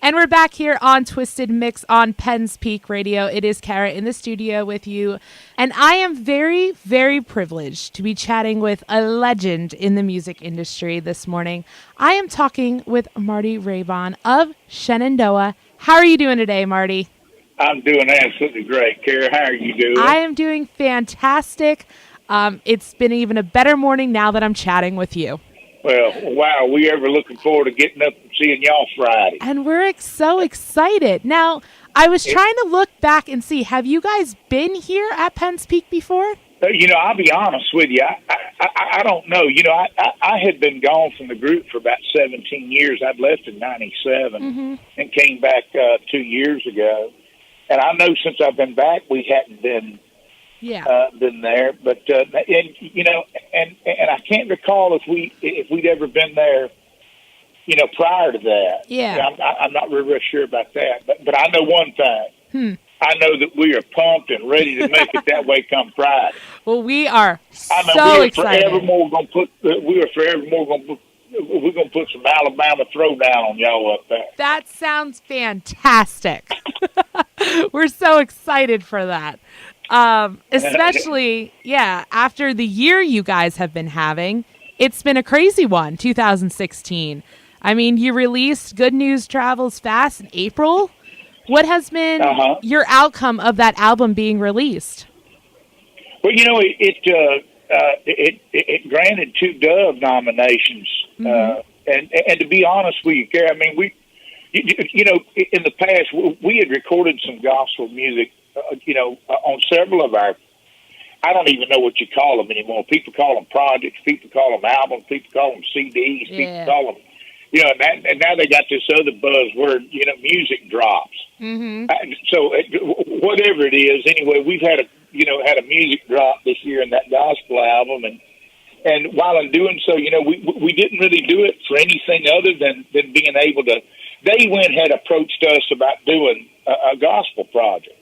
And we're back here on Twisted Mix on Penn's Peak Radio. It is Kara in the studio with you. And I am very, very privileged to be chatting with a legend in the music industry this morning. I am talking with Marty Raybon of Shenandoah. How are you doing today, Marty? I'm doing absolutely great. Kara, how are you doing? I am doing fantastic. It's been even a better morning now that I'm chatting with you. Well, wow, we ever looking forward to getting up and seeing y'all Friday. And we're so excited. Now, I was trying to look back and see, have you guys been here at Penn's Peak before? I'll be honest with you. I don't know. I had been gone from the group for about 17 years. I'd left in 97 and came back 2 years ago. And I know since I've been back, we hadn't been there. But and I can't recall if we'd ever been there, prior to that. Yeah. I'm not real sure about that. But I know one thing. I know that we are pumped and ready to make it that way come Friday. Well, we are we are forevermore going to put some Alabama throwdown on y'all up there. That sounds fantastic. We're so excited for that. Especially, after the year you guys have been having. It's been a crazy one, 2016. I mean, you released Good News Travels Fast in April. What has been your outcome of that album being released? Well, it granted 2 Dove nominations, and to be honest with you, Kara, I mean, in the past we had recorded some gospel music, on several of our. I don't even know what you call them anymore. People call them projects. People call them albums. People call them CDs. People call them. And now they got this other buzzword, music drops. So whatever it is, anyway, we've had a music drop this year in that gospel album, and while in doing so, we didn't really do it for anything other than being able to. They had approached us about doing a gospel project,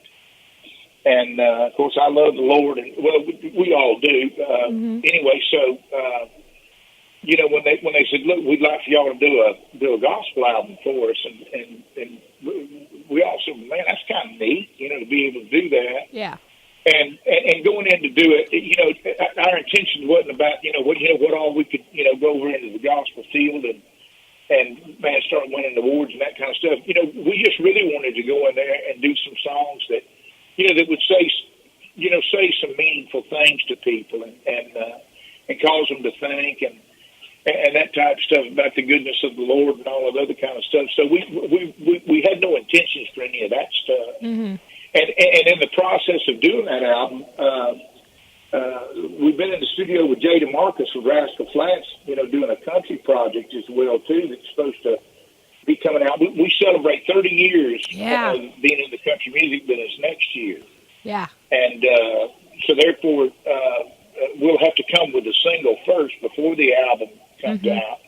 and of course, I love the Lord, and we all do. Anyway, so. When they said, "Look, we'd like for y'all to do a gospel album for us," and we all said, "Man, that's kind of neat, to be able to do that." Yeah. And going in to do it, our intention wasn't about what all we could go over into the gospel field and start winning awards and that kind of stuff. We just really wanted to go in there and do some songs that that would say some meaningful things to people and cause them to think and that type of stuff about the goodness of the Lord and all of other kind of stuff. So we had no intentions for any of that stuff. And in the process of doing that album, we've been in the studio with Jay DeMarcus with Rascal Flatts, doing a country project as well too that's supposed to be coming out. We celebrate 30 years of being in the country music business next year. Yeah. And so therefore, we'll have to come with a single first before the album comes out.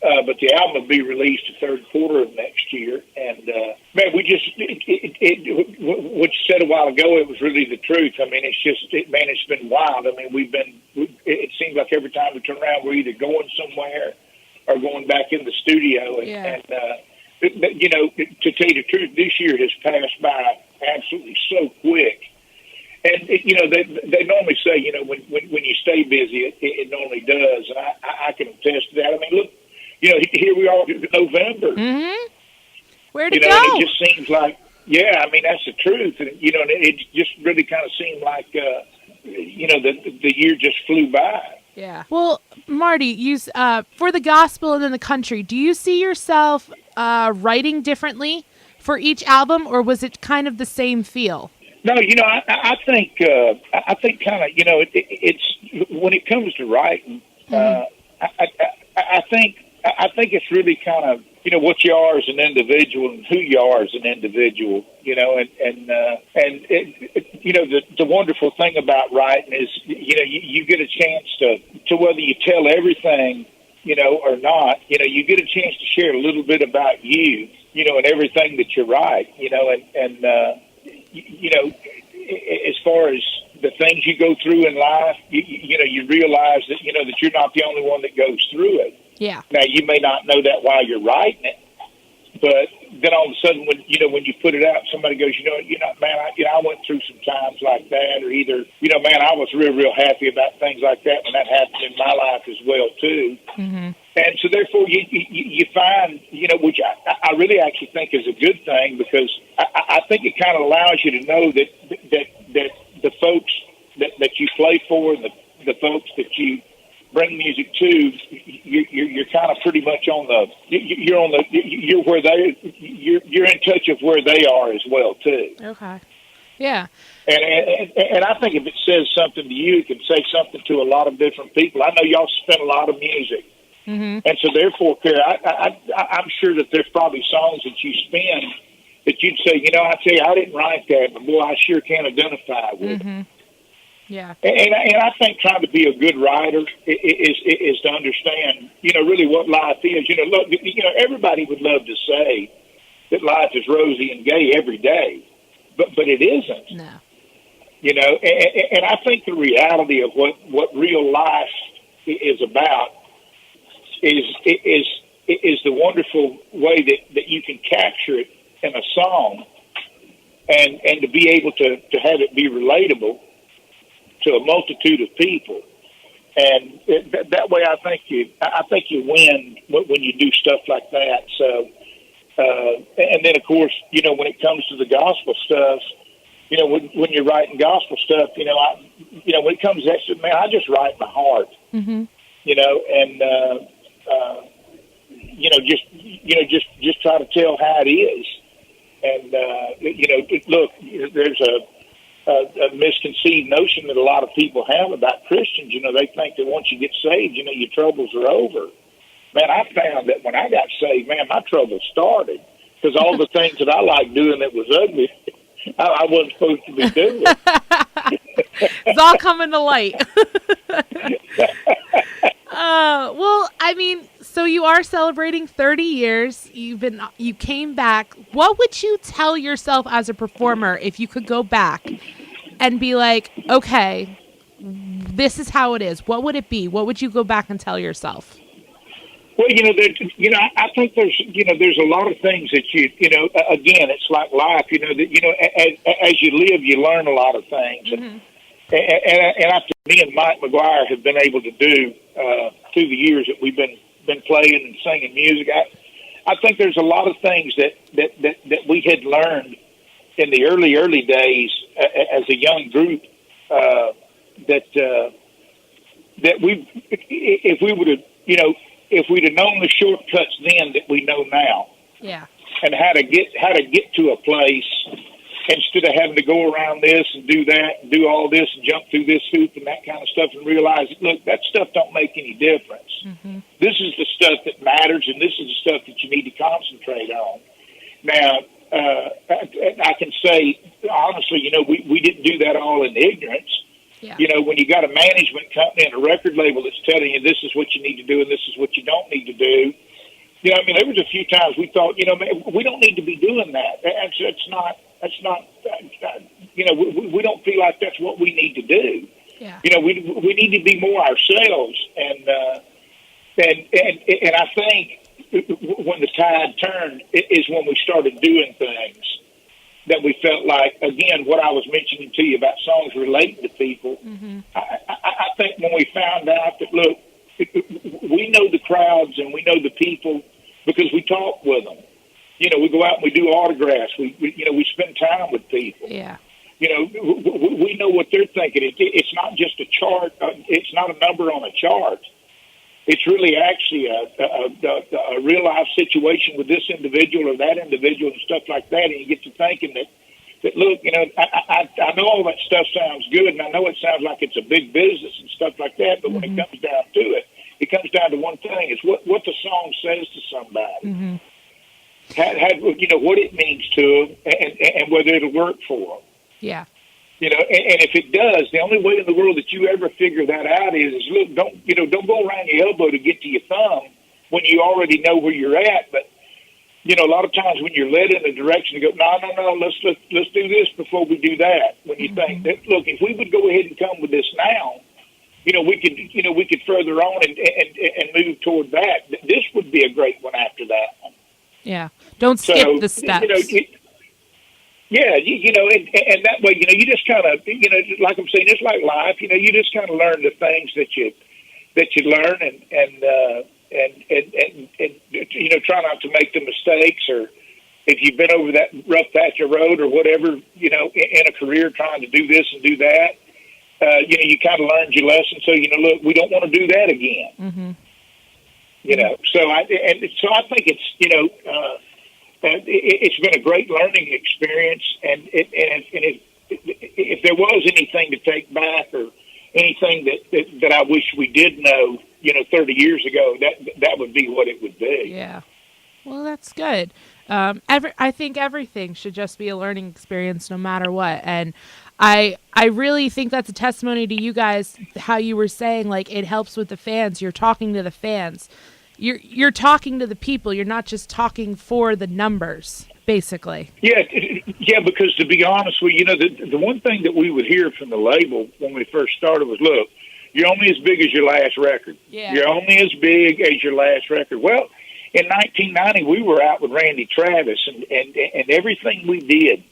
But the album will be released the third quarter of next year. And, man, what you said a while ago, it was really the truth. I mean, it's been wild. I mean, it seems like every time we turn around, we're either going somewhere or going back in the studio. And to tell you the truth, this year has passed by absolutely so quick. And they normally say, when you stay busy, it normally does, and I can attest to that. I mean, look, here we are in November. Where to go? And it just seems like, I mean, that's the truth, and and it just really kind of seemed like, the year just flew by. Yeah. Well, Marty, you for the gospel and then the country, do you see yourself writing differently for each album, or was it kind of the same feel? No, I think kind of, it's when it comes to writing, I think it's really kind of, what you are as an individual and who you are as an individual, and the wonderful thing about writing is, you get a chance to whether you tell everything, or not, you get a chance to share a little bit about you, and everything that you write, and as far as the things you go through in life, you realize that, that you're not the only one that goes through it. Yeah. Now, you may not know that while you're writing it, but then all of a sudden, when you put it out, somebody goes, man, I went through some times like that, or either, man, I was real happy about things like that when that happened in my life as well too. Mm-hmm. And so therefore you find, which I really actually think is a good thing, because I think it kind of allows you to know that the folks that you play for, and the folks that you bring music to, you're kind of pretty much you're in touch of where they are as well too. Okay. Yeah. And I think if it says something to you, it can say something to a lot of different people. I know y'all spend a lot of music. Mm-hmm. And so therefore, Kara, I'm sure that there's probably songs that you spend that you'd say, I tell you, I didn't write that, but boy, I sure can identify with Mm-hmm. it. Yeah. And I think trying to be a good writer is to understand, really what life is. Look, everybody would love to say that life is rosy and gay every day, but it isn't. No. And I think the reality of what real life is about is the wonderful way that you can capture it in a song, and to be able to have it be relatable to a multitude of people. And that way, I think you win when you do stuff like that. So, and then of course, when it comes to the gospel stuff, when you're writing gospel stuff, when it comes to that stuff, man, I just write my heart. Mm-hmm. Just try to tell how it is. And look, there's a misconceived notion that a lot of people have about Christians. They think that once you get saved, your troubles are over. Man, I found that when I got saved, man, my troubles started, because all the things that I liked doing that was ugly, I wasn't supposed to be doing. It's all coming to light. Well, I mean, so you are celebrating 30 years. You came back. What would you tell yourself as a performer if you could go back and be like, okay, this is how it is? What would it be? What would you go back and tell yourself? Well, I think there's a lot of things that again, it's like life, that, as you live, you learn a lot of things. Mm-hmm. And I think me and Mike McGuire have been able to do through the years that we've been playing and singing music. I think there's a lot of things that we had learned in the early days as a young group that if we'd have known the shortcuts then that we know now, yeah, and how to get to a place, instead of having to go around this and do that and do all this and jump through this hoop and that kind of stuff, and realize, look, that stuff don't make any difference. Mm-hmm. This is the stuff that matters, and this is the stuff that you need to concentrate on. Now, I can say honestly, we didn't do that all in ignorance. Yeah. When you got a management company and a record label that's telling you this is what you need to do and this is what you don't need to do, there was a few times we thought, man, we don't need to be doing that. That's not. We don't feel like that's what we need to do. Yeah. We need to be more ourselves, and I think when the tide turned is when we started doing things that we felt like, again, what I was mentioning to you about songs relating to people. Mm-hmm. I think when we found out that, look, we know the crowds and we know the people because we talk with them. We go out and we do autographs. We spend time with people. Yeah. We know what they're thinking. It's not just a chart. It's not a number on a chart. It's really actually a real life situation with this individual or that individual and stuff like that. And you get to thinking that look, I know all that stuff sounds good, and I know it sounds like it's a big business and stuff like that. But when it comes down to it, it comes down to one thing: it's what the song says to somebody. Mm-hmm. What it means to them, and whether it'll work for them. Yeah. And if it does, the only way in the world that you ever figure that out is look, don't go around your elbow to get to your thumb when you already know where you're at. But a lot of times when you're led in a direction, you go, no, let's do this before we do that. When you think that, look, if we would go ahead and come with this now, we could further on and move toward that. This would be a great one after that one. Yeah. Don't So, skip the steps. And that way, you just kind of, like I'm saying, it's like life. You just kind of learn the things that you learn, and try not to make the mistakes, or if you've been over that rough patch of road or whatever, in a career trying to do this and do that, you kind of learned your lesson. So, look, we don't want to do that again. Mm-hmm. So I think it's, it's been a great learning experience, and if there was anything to take back, or anything that I wish we did know, 30 years ago, that would be what it would be. Yeah. Well, that's good. I think everything should just be a learning experience, no matter what. And I really think that's a testimony to you guys, how you were saying, like, it helps with the fans. You're talking to the fans. You're talking to the people. You're not just talking for the numbers, basically. Yeah, because to be honest with you, the one thing that we would hear from the label when we first started was, look, you're only as big as your last record. Yeah. You're only as big as your last record. Well, in 1990, we were out with Randy Travis, and everything we did,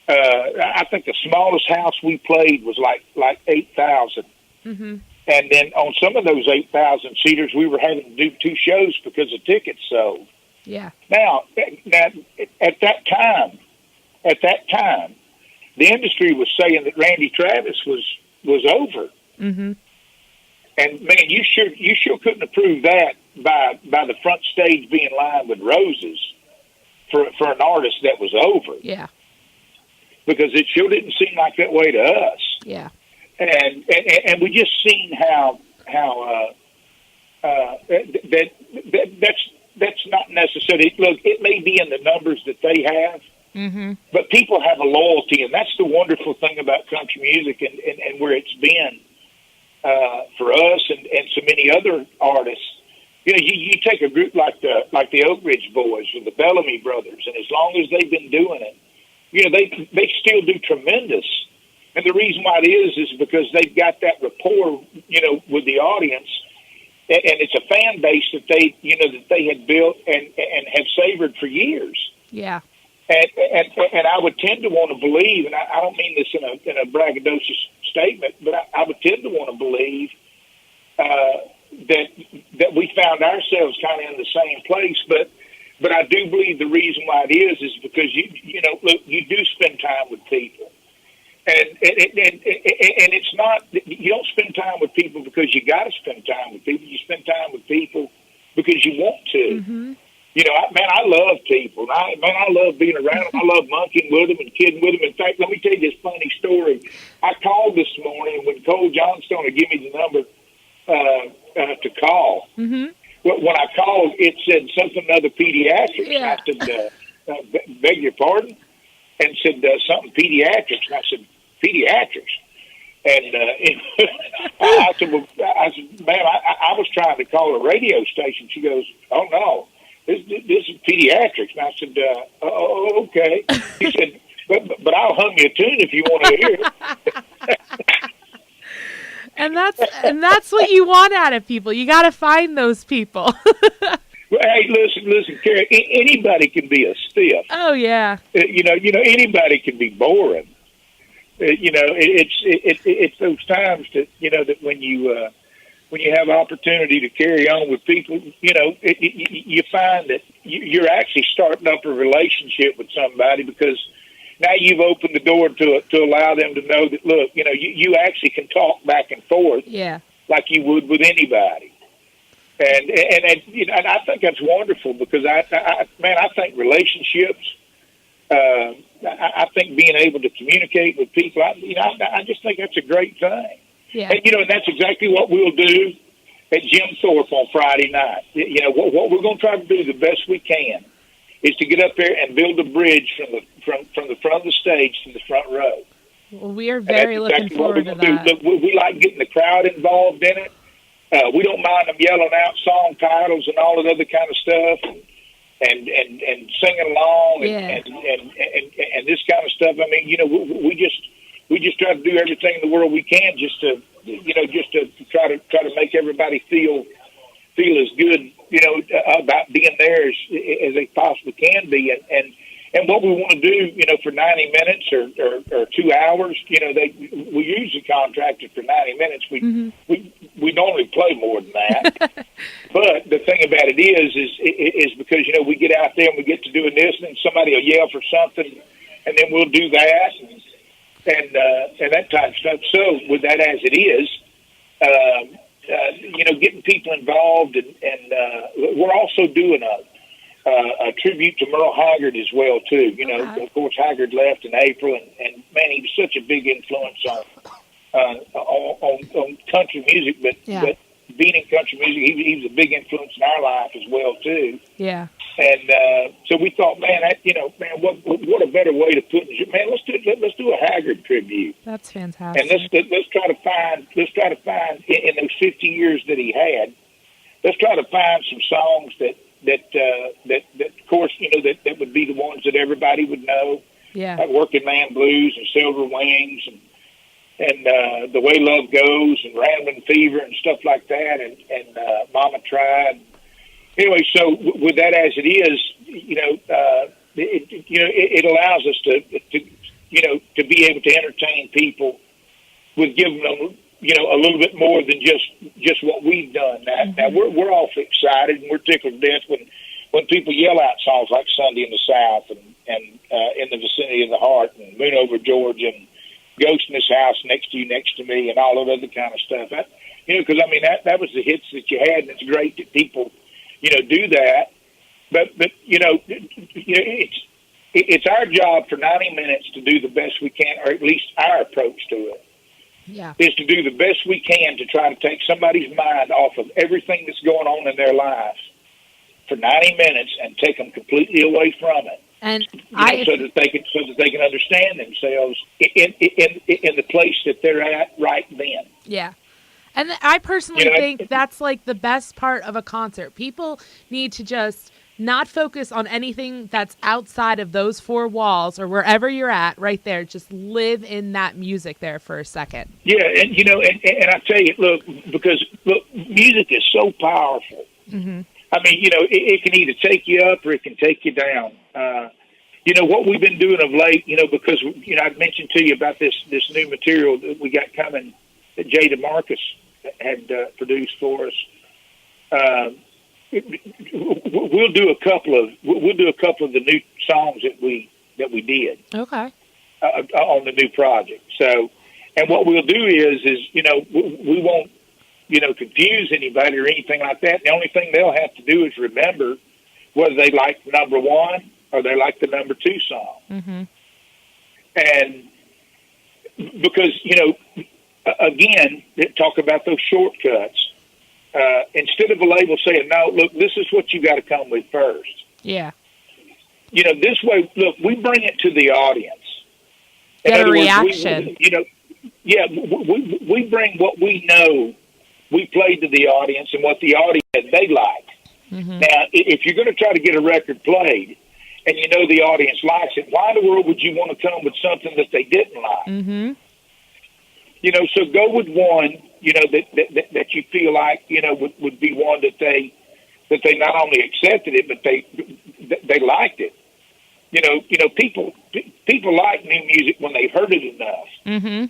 I think the smallest house we played was like 8,000. Mm-hmm. And then on some of those 8,000 seaters, we were having to do 2 shows because the tickets sold. Yeah. Now, at that time, the industry was saying that Randy Travis was over. Mm-hmm. And man, you sure couldn't have proved that by the front stage being lined with roses for an artist that was over. Yeah. Because it sure didn't seem like that way to us. Yeah. And we just seen how that's not necessary. Look, it may be in the numbers that they have, mm-hmm. but people have a loyalty, and that's the wonderful thing about country music, and where it's been for us and so many other artists. You take a group like the Oak Ridge Boys or the Bellamy Brothers, and as long as they've been doing it, they still do tremendous. And the reason why it is because they've got that rapport, with the audience, and it's a fan base that they had built and have savored for years. Yeah. And I would tend to want to believe, and I don't mean this in a braggadocious statement, but I would tend to want to believe that we found ourselves kind of in the same place, but I do believe the reason why it is because look, you do spend time with people. And it's not, you don't spend time with people because you got to spend time with people. You spend time with people because you want to. Mm-hmm. I love people. I love being around them. I love monkeying with them and kidding with them. In fact, let me tell you this funny story. I called this morning when Cole Johnstone would give me the number to call. Mm-hmm. When I called, it said something other pediatrics. Yeah. I said, beg your pardon? And said something pediatrics. And I said, pediatrics. And I said, man, I was trying to call a radio station. She goes, oh, no, this is pediatrics. And I said, oh, okay. She said, but I'll hum you a tune if you want to hear it. And that's what you want out of people. You got to find those people. Well, hey, listen, Carrie. Anybody can be a stiff. Oh yeah. Anybody can be boring. It's those times that when you have opportunity to carry on with people, you find that you're actually starting up a relationship with somebody because now you've opened the door to allow them to know that, look, you actually can talk back and forth, yeah, like you would with anybody. And I think that's wonderful because I think relationships. I think being able to communicate with people. I just think that's a great thing. Yeah. And that's exactly what we'll do at Jim Thorpe on Friday night. What we're going to try to do the best we can is to get up there and build a bridge from the front of the stage to the front row. Well, we are very looking forward to that. We like getting the crowd involved in it. We don't mind them yelling out song titles and all that other kind of stuff, and singing along, yeah, and this kind of stuff. I mean, we just try to do everything in the world we can just to try to make everybody feel as good about being there as they possibly can be, and what we want to do, for 90 minutes or 2 hours, we usually contracted for 90 minutes. We normally play more than that. But the thing about it is because, we get out there and we get to doing this, and then somebody will yell for something, and then we'll do that and that type of stuff. So with that as it is, getting people involved, and we're also doing a tribute to Merle Haggard as well too. Of course, Haggard left in April, and man, he was such a big influence on country music. But being in country music, he was a big influence in our life as well too. Yeah. And so we thought, man, what a better way to put it? Man, let's do a Haggard tribute. That's fantastic. And let's try to find in those 50 years that he had. Let's try to find some songs that of course, that would be the ones that everybody would know. Yeah. Like Working Man Blues and Silver Wings and The Way Love Goes and Rambling Fever and stuff like that, and Mama Tried. Anyway, so with that as it is, it allows us to be able to entertain people with giving them a little bit more than just what we've done. Now we're all excited and we're tickled to death when people yell out songs like Sunday in the South and In the Vicinity of the Heart and Moon Over Georgia and Ghost in This House, Next to You, Next to Me, and all of other kind of stuff. Because that was the hits that you had, and it's great that people do that. But it's our job for 90 minutes to do the best we can, or at least our approach to it. Yeah. Is to do the best we can to try to take somebody's mind off of everything that's going on in their life for 90 minutes and take them completely away from it. And so that they can understand themselves in the place that they're at right then. Yeah. And I personally think that's like the best part of a concert. People need to just not focus on anything that's outside of those four walls or wherever you're at right there. Just live in that music there for a second. Yeah, and and I tell you, look, music is so powerful. Mm-hmm. I mean, it can either take you up or it can take you down. What we've been doing of late, because I've mentioned to you about this new material that we got coming that Jay DeMarcus had produced for us. We'll do a couple of the new songs that we did. Okay. On the new project. So, and what we'll do is we won't confuse anybody or anything like that. The only thing they'll have to do is remember whether they like number one or they like the number two song. Mm-hmm. And because again, talk about those shortcuts. Instead of a label saying, no, look, this is what you got to come with first. Yeah. This way, look, we bring it to the audience. Get a reaction. We bring what we know we played to the audience and what the audience they like. Mm-hmm. Now, if you're going to try to get a record played and the audience likes it, why in the world would you want to come with something that they didn't like? Mm-hmm. So go with one, that you feel like, would be one that they not only accepted it, but they liked it. People like new music when they've heard it enough. Mm-hmm.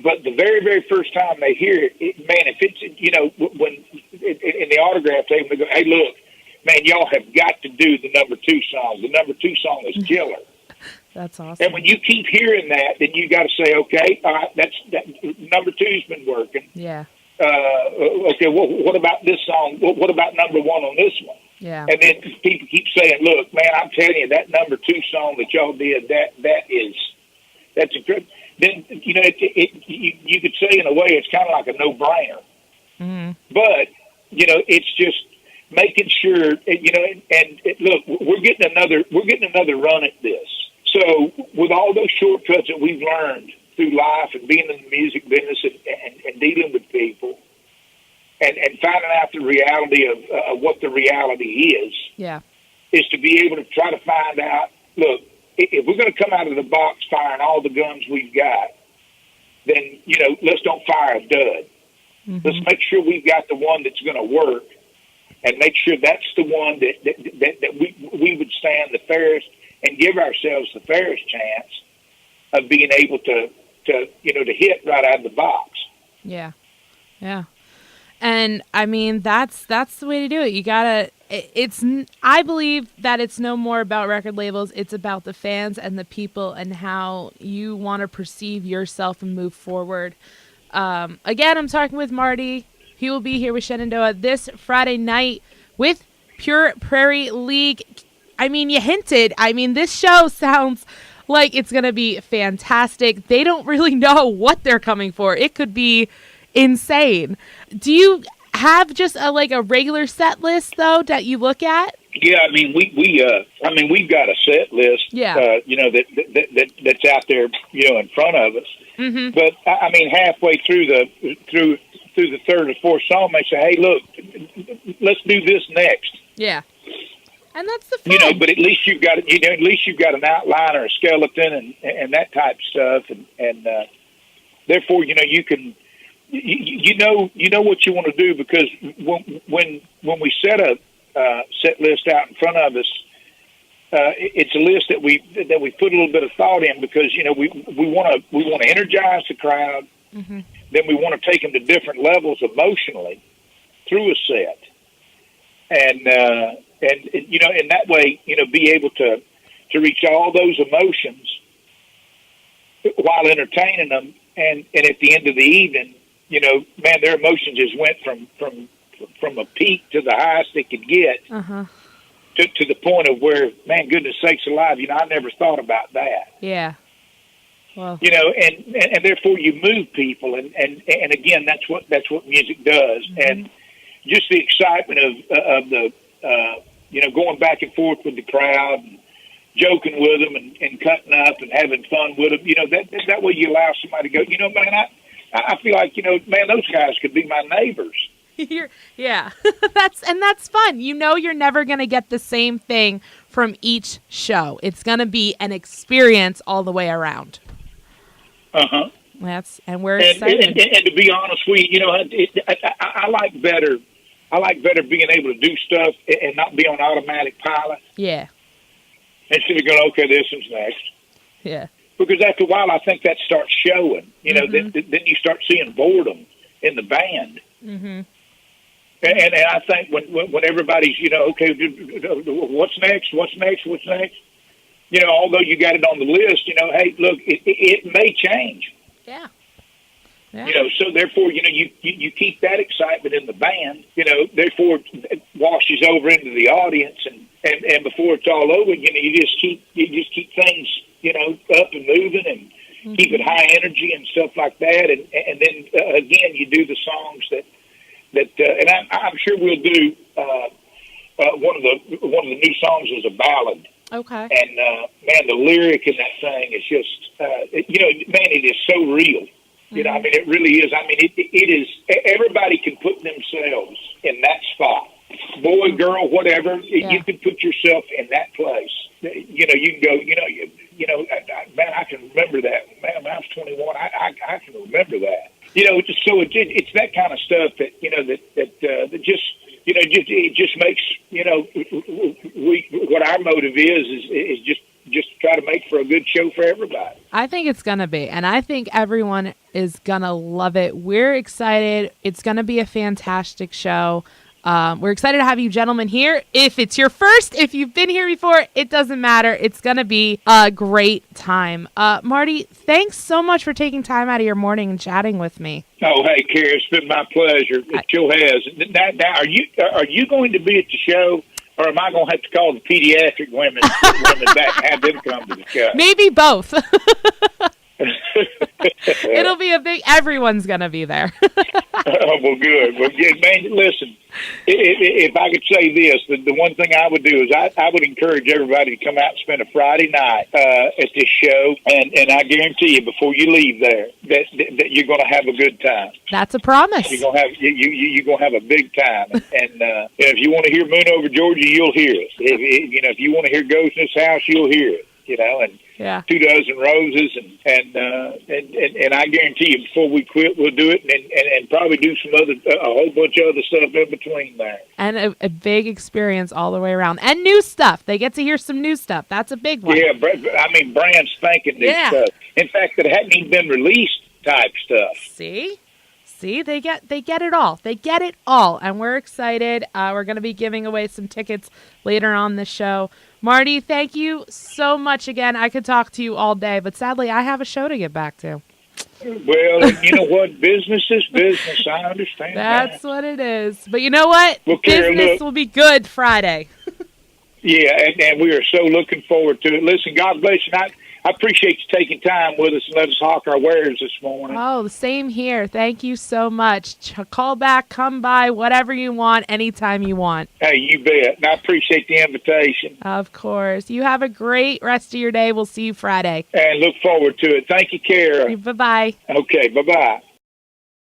But the very, very first time they hear it, man, if it's, when in the autograph table, they go, hey, look, man, y'all have got to do the number two song. The number two song is killer. That's awesome. And when you keep hearing that, then you got to say, okay, all right, that number two's been working. Yeah. Okay, what about this song? What about number one on this one? Yeah. And then people keep saying, look, man, I'm telling you, that number two song that y'all did, that's a good. Then you could say in a way it's kind of like a no-brainer. Mm-hmm. But it's just making sure. Look, we're getting another run at this. So with all those shortcuts that we've learned through life and being in the music business and dealing with people and finding out the reality of what the reality is, is to be able to try to find out, look, if we're going to come out of the box firing all the guns we've got, then, let's don't fire a dud. Mm-hmm. Let's make sure we've got the one that's going to work and make sure that's the one that we would stand the fairest and give ourselves the fairest chance of being able to hit right out of the box. Yeah. Yeah. And I mean, that's the way to do it. You gotta, I believe that it's no more about record labels. It's about the fans and the people and how you want to perceive yourself and move forward. Again, I'm talking with Marty. He will be here with Shenandoah this Friday night with Pure Prairie League. I mean, you hinted. I mean, this show sounds like it's going to be fantastic. They don't really know what they're coming for. It could be insane. Do you have just a regular set list though that you look at? Yeah, I mean we've got a set list. Yeah. That's out there, in front of us. Mm-hmm. But I mean, halfway through the third or fourth song, they say, "Hey, look, let's do this next." Yeah. And that's the fun. But at least you've got an outline or a skeleton and that type of stuff, and therefore you can. You know what you want to do, because when we set a set list out in front of us, it's a list that we put a little bit of thought in, because we want to energize the crowd. Mm-hmm. Then we want to take them to different levels emotionally through a set, and in that way be able to reach all those emotions while entertaining them, and at the end of the evening. Man, their emotions just went from a peak to the highest they could get, uh-huh. to the point of where, man, goodness sakes alive, I never thought about that. Yeah. Well. And therefore you move people, and again, that's what music does, mm-hmm. and just the excitement of the going back and forth with the crowd, and joking with them, and cutting up and having fun with them. That way you allow somebody to go, man, I feel like, man, those guys could be my neighbors. Yeah, that's fun. You're never going to get the same thing from each show. It's going to be an experience all the way around. Uh-huh. And we're excited. And to be honest with you, I like better being able to do stuff and not be on automatic pilot. Yeah. Instead of going, okay, this one's next. Yeah. Because after a while, I think that starts showing. Mm-hmm. Then you start seeing boredom in the band. Mm-hmm. And I think when everybody's, okay, what's next? Although you got it on the list, hey, look, it may change. Yeah. So therefore, you keep that excitement in the band. Therefore, it washes over into the audience, and before it's all over, you just keep things. Up and moving, and mm-hmm. keep it high energy and stuff like that. And then again, you do the songs that and I'm sure we'll do one of the new songs is a ballad. Okay. And man, the lyric in that thing is just man, it is so real. Mm-hmm. I mean, it really is. I mean, it is. Everybody can put themselves in that spot. Boy, girl, whatever. Yeah. You can put yourself in that place. You can go. Man, I can remember that. Man, when I was 21, I can remember that. So it's that kind of stuff that just it just makes what our motive is just try to make for a good show for everybody. I think it's going to be, and I think everyone is going to love it. We're excited. It's going to be a fantastic show. We're excited to have you gentlemen here. If it's your first, if you've been here before, it doesn't matter. It's going to be a great time. Marty, thanks so much for taking time out of your morning and chatting with me. Oh, hey, Carrie, it's been my pleasure. It sure has. Now, are you going to be at the show, or am I going to have to call the pediatric women back and have them come to the show? Maybe both. It'll be everyone's going to be there. Oh, well, good. Well, yeah, man, listen, if I could say this, the one thing I would do is I would encourage everybody to come out and spend a Friday night at this show, and I guarantee you, before you leave there, that you're going to have a good time. That's a promise. You're going to have you're going to have a big time, and if you want to hear Moon Over Georgia, you'll hear it. If you want to hear Ghost in This House, you'll hear it. and Yeah. 24 roses, and I guarantee you, before we quit, we'll do it, and probably do a whole bunch of other stuff in between there. And a big experience all the way around, and new stuff. They get to hear some new stuff. That's a big one. Yeah, brand spanking new stuff. In fact, that hadn't even been released type stuff. See, they get it all. They get it all, and we're excited. We're going to be giving away some tickets later on the show. Marty, thank you so much again. I could talk to you all day, but sadly, I have a show to get back to. Well, you know what? Business is business. I understand That's what it is. But you know what? Well, Kara, business will be good Friday. Yeah, and we are so looking forward to it. Listen, God bless you. I appreciate you taking time with us and let us hawk our wares this morning. Oh, the same here. Thank you so much. Call back, come by, whatever you want, anytime you want. Hey, you bet. And I appreciate the invitation. Of course. You have a great rest of your day. We'll see you Friday. And look forward to it. Thank you, Kara. Bye-bye. Okay, bye-bye.